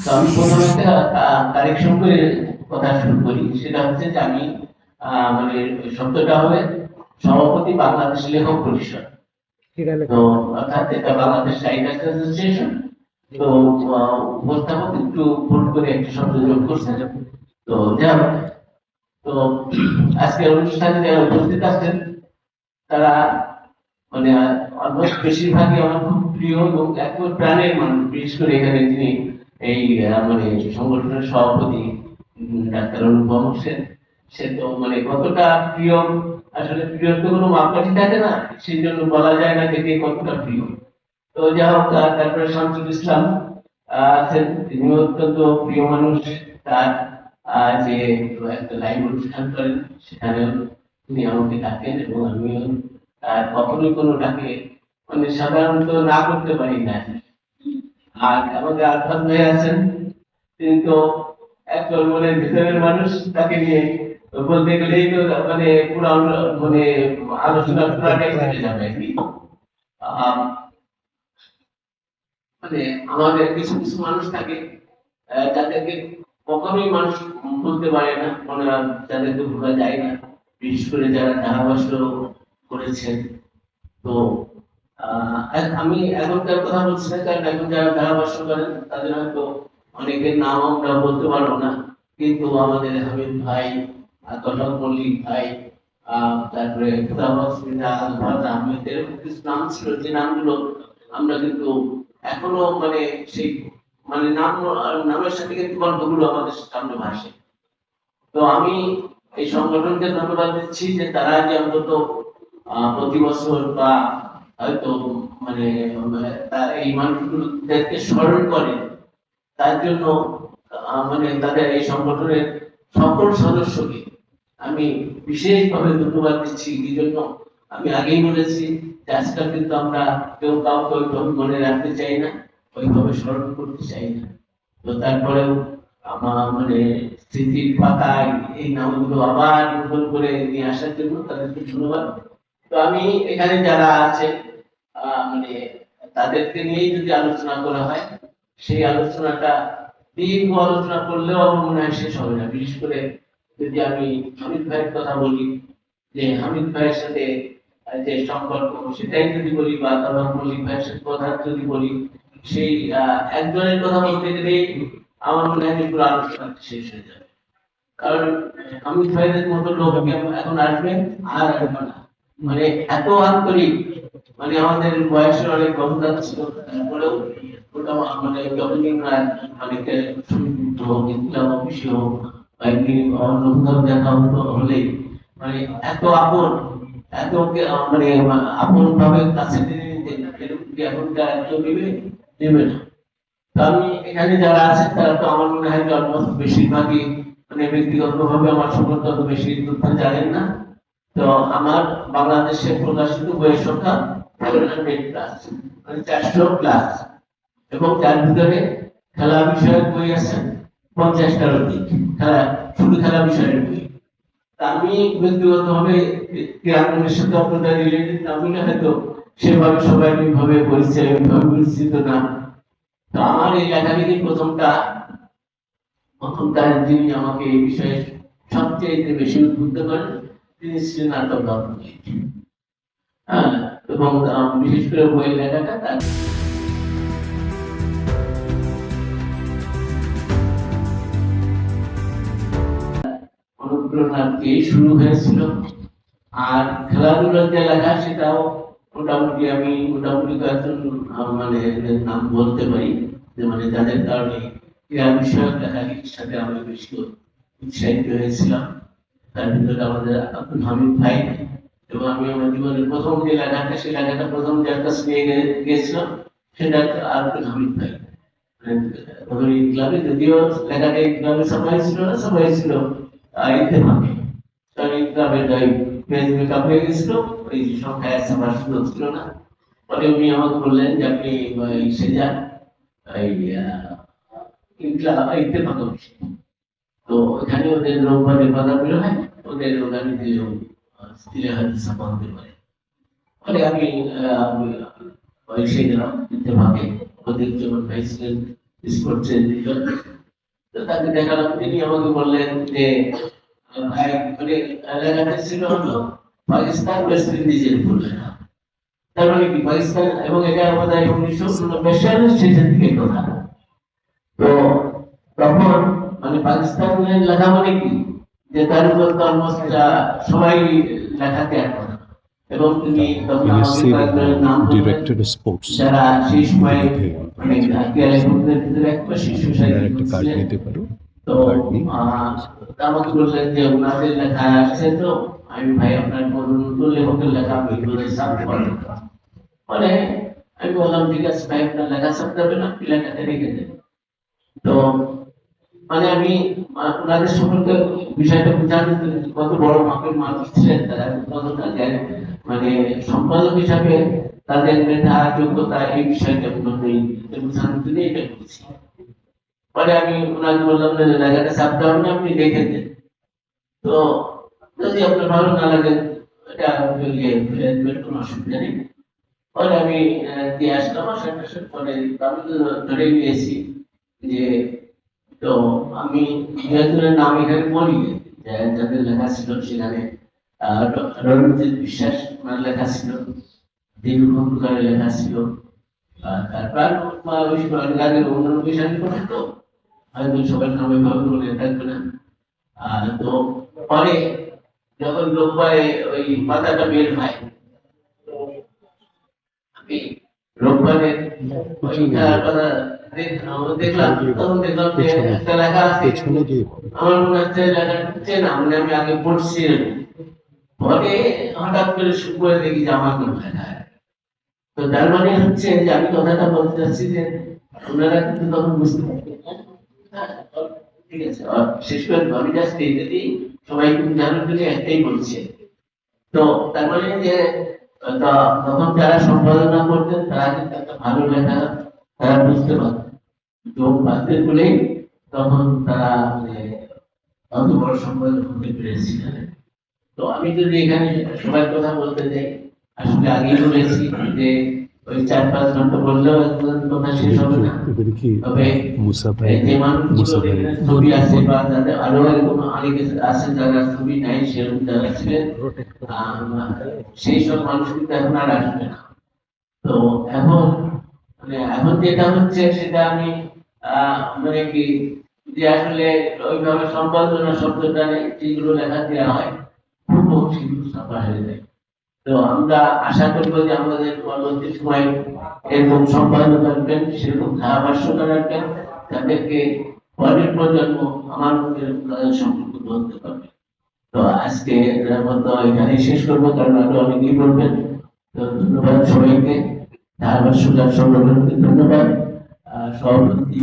তো আমি প্রথমে একটা কারেকশন করে কথা শুরু করি। সেটা হচ্ছে যে আমি মানে শব্দটা হবে সভাপতি বাংলাদেশ লেখক পরিষদ। ঠিক আছে, তো অর্থাৎ এটা বাংলাদেশ রাইটার্স অ্যাসোসিয়েশন। তো উপস্থাপক একটু ভুল করে একটা শব্দ যোগ করছেন। তো যাই হোক, তো আজকের অনুষ্ঠানে যারা উপস্থিত আছেন তারা মানে অলমোস্ট বেশিরভাগই আমার খুব প্রিয় এবং একেবারে প্রাণের মানুষ। বিশেষ করে এখানে যিনি এই মানে সংগঠনের সভাপতি ডাক্তার অনুপম সেন, সে তো মানে কতটা প্রিয়, আসলে প্রিয় তো কোনো মাপকাঠি থাকে না, সেই জন্য বলা যায় না যে কে কতটা প্রিয়। তো যাই হোক, তারপরে শামসুল ইসলাম আছেন, তিনি অত্যন্ত প্রিয় মানুষ। তার যে একটা লাইভ অনুষ্ঠান করেন, সেখানে তিনি আমাকে ডাকেন এবং আমিও তার কখনোই কোনো ডাকে মানে সাধারণত না করতে পারি না। আর আমাদের আরফান ভাই আছেন, তিনি তো একজন মানে ভিতরের মানুষ, তাকে নিয়ে বলতে গেলেই তো মানে পুরো মানে আলোচনা পুরাটাই কেটে যাবে আর কি। আহ, মানে আমাদের কিছু কিছু মানুষ থাকে যাদেরকে কখনোই মানুষ বলতে পারে না, মানে যাদেরকে ভোলা যায় না, বিশেষ করে যারা ধারাভাষ্য করেছেন। তো আমি এখনকার কথা বলছি না, কারণ এখন যারা ধারাভাষ্য করেন তাদের হয়তো অনেকের নাম আমরা বলতে পারবো না, কিন্তু আমাদের হামিদ ভাই, তটক মল্লিক ভাই, তারপরে আহমেদের কিছু নাম ছিল, যে নামগুলো আমরা কিন্তু এখনো মানে সেই মানে নামের সাথে কিন্তু গল্পগুলো আমাদের সামনে ভাসে। তো আমি এই সংগঠনকে ধন্যবাদ দিচ্ছি যে তারা যে অন্তত প্রতি বছর বা হয়তো মানে এই মানুষগুলোদেরকে স্মরণ করে, তার জন্য মানে তাদের এই সংগঠনের সকল সদস্যকে আমি বিশেষভাবে ধন্যবাদ দিচ্ছি। এই জন্য আমি আগেই বলেছি যে আজকাল কিন্তু আমরা কেউ কাউকে ওইভাবে মনে রাখতে চাই না, ওইভাবে স্মরণ করতে চাই না। তো তারপরেও আমার মানে স্মৃতির পাতায় এই নামগুলো আবার নতুন করে নিয়ে আসার জন্য তাদেরকে ধন্যবাদ। তো আমি এখানে যারা আছে মানে তাদেরকে নিয়েই যদি আলোচনা করা হয়, সেই আলোচনাটা দীর্ঘ আলোচনা করলেও আমার মনে হয় শেষ হবে না। বিশেষ করে যদি আমি হামিদ ভাইয়ের কথা বলি, যে হামিদ ভাইয়ের সাথে যে সম্পর্ক, সেটাই যদি বলি, বা তখন মল্লিক ভাইয়ের সাথে কথা যদি বলি, সেই একজনের কথা বলতে গেলেই আমার মনে হয় যে পুরো আলোচনা শেষ হয়ে যাবে। কারণ অমিত ভাইদের মতো লোক এখন আসবে আর আসবে না, মানে এত আন্তরিক, মানে আমাদের বয়সের অনেক ব্যবধান ছিল, তারপরেও ওটা মানে যতদিন মানে শুনতে হোক, ইসলাম অফিসে হোক, বা এমনি অন্য কোথাও দেখা হতো হলেই মানে এত আপন, এত মানে আপন ভাবে কাছে টেনে নিতেন, এরকম কি এখনকার কেউ নেবে? নেবে না। তো আমি এখানে যারা আছেন তারা তো আমার মনে হয় যে অলমোস্ট বেশিরভাগই মানে ব্যক্তিগতভাবে আমার সম্পর্কে অত বেশি তথ্য জানেন না। তো আমার বাংলাদেশে প্রকাশিত বইয়ের সংখ্যা 400+, মানে 400+, এবং তার ভিতরে খেলা বিষয়ক বই আছে 50টার অধিক। খেলা, শুধু খেলা বিষয়ের বই। তা আমি ব্যক্তিগতভাবে ক্রীড়াঙ্গনের সাথে আপনাদের রিলেটেড না বলে হয়তো সেভাবে সবাই ওইভাবে পরিচিত না। তো আমার এই লেখালেখির প্রথমটা যিনি আমাকে এই বিষয়ে সবচেয়ে বেশি উদ্বুদ্ধ করেন, তিনি ছিলেন নাটক দত্ত। হ্যাঁ, এবং বিশেষ করে বইয়ের লেখাটা তার অনুপ্রেরণা দিয়ে শুরু হয়েছিল। আর খেলাধুলার যে লেখা, সেটাও মোটামুটি আমি মোটামুটি কয়েকজন মানে নাম বলতে পারি, যে মানে যাদের কারণে ক্রীড়া বিষয়ক লেখালেখির সাথে আমি বেশি উৎসাহিত হয়েছিলাম। তার ভিতরে আমাদের আব্দুল হামিদ ভাই, এবং আমি আমার জীবনের প্রথম যে লেখাটা, সেই লেখাটা প্রথম যার কাছে নিয়ে গিয়েছিলাম সেটা আব্দুল হামিদ ভাই। মানে ক্লাবে যদিও লেখাটা ক্লাবে সবাই ছিল না, সবাই ছিল ইত্তেফাকে। কারণ ক্লাবের পেজ মেকআপ হয়ে গেছিল, ওই সংখ্যায় আমার সুযোগ ছিল না। পরে উনি আমাকে বললেন যে আপনি সে যান এই ইত্তেফাক অফিসে। তো ওখানে ওদের রোববারের বাধা বের হয়, ওদের ওখানে দিলেও স্ত্রী হয়তো ছাপা হতে পারে। ফলে আমি সেই গেলাম ইত্তেফাকে। ওদের যেমন ভাই ছিলেন স্পোর্টসের দিকে। তো তাকে দেখালাম, তিনি আমাকে বললেন যে ভাই মানে লেখাটা ছিল হলো পাকিস্তান ওয়েস্ট ইন্ডিজের উপর লেখা। তার মানে কি পাকিস্তান, এবং এটা আমাদের 1999 সালের শেষের দিকে কথা। তো তখন মানে পাকিস্তানের লেখা মানে কি যে তার উপর তো অলমোস্ট সবাই লেখা ত্যাগ করে, এবং তিনি তখন আমাকে কয়েকজনের নাম বললেন ডিরেক্টর স্পোর্টস যারা সেই সময় বিলেতে মানে ক্রীড়াবিদদের ভিতরে একটা শীর্ষ সারিতে একটা কার্ড ছিলেন। নিতে পারো। তো আমাকে বললেন যে ওনাদের লেখা আসছে, তো আমি ভাই আপনার কোন লেখকের লেখা আমি বলে ছাপতে পারবো না। পরে আমি বললাম ঠিক আছে ভাই, আপনার লেখা ছাপতে হবে না, আপনি লেখাটা রেখে দেন। তো মানে আমি ওনাদের সম্পর্কে বিষয়টা জানি কত বড় মাপের মানুষ ছিলেন তারা, কতটা মানে সম্পাদক হিসাবে তাদের মেধা যোগ্যতা এই বিষয়টা বুঝানোর জন্য এটা করছি। পরে আমি ওনাকে বললাম যে লেখাটা ছাপতে হবে না, আপনি রেখে দেন। তো যদি আপনার ভালো না লাগে এটা কোনো অসুবিধা নেই। পরে আমি দিয়ে আসলাম, আসার পরে আমি তো ধরে নিয়েছি যে, তো আমি দুজনের নাম এখানে বলি যাদের লেখা ছিল সেখানে রণজিৎ বিশ্বাস ওনার লেখা ছিল, দিনু খন্দকারের লেখা ছিল, তারপর অন্যান্য বিষয় করে তো হয়তো সবার নামে ভাবে মনে থাকবে না। তো পরে যখন রোববারে ওই পাতাটা বের হয়, আমি রোববারে দেখলাম, তখন দেখলাম যে একটা লেখা আছে, আমার মনে হচ্ছে লেখাটা না, মানে আমি আগে পড়ছি। পরে হঠাৎ করে শুরু করে দেখি যে আমার নাম লেখা। তো তার মানে হচ্ছে যে আমি কথাটা বলতে চাচ্ছি যে ওনারা কিন্তু তখন বুঝতে পারবেন। ঠিক আছে, শেষ করে আমি জাস্ট এইটাই সবাই কিন্তু জানার জন্য একটাই বলছে। তো তার মানে যে তখন যারা সম্পাদনা করতেন তারা কিন্তু একটা ভালো লেখা তারা বুঝতে পারতেন, যোগ বাদদের বলেই তখন তারা মানে অত বড় সম্পাদক হতে পেরেছিলেন। তো আমি যদি এখানে সবার কথা বলতে যাই, আসলে আগেই বলেছি যে ওই 4-5 ঘন্টা বললেও একজন কথা শেষ হবে না। তবে যে মানুষগুলো ছবি আছে বা যাদের আরো এরকম অনেকে আছেন যারা ছবি নাই সেরকম যারা ছিলেন, সেই সব মানুষ কিন্তু এখন আর আসবে না। তো এখন মানে এখন যেটা হচ্ছে সেটা আমি মানে কি যে আসলে ওইভাবে সম্পাদনা শব্দটা নেই, যেগুলো লেখা দেওয়া হয় খুব সেগুলো ছাপা হয়ে যায়। তো আমরা আশা করবো যে আমাদের পরবর্তী সময় এরকম সম্পাদক রাখবেন, সেরকম ধারাভাষ্যকার রাখবেন, তাদেরকে পরের প্রজন্ম আমার মধ্যে তাদের সম্পর্কে বলতে পারবে। তো আজকে মতো এখানে শেষ করবো, কারণ আরো অনেকেই বলবেন। তো ধন্যবাদ সবাইকে, ধারাভাষ্যকার সংগঠনকে ধন্যবাদ, সভাপতি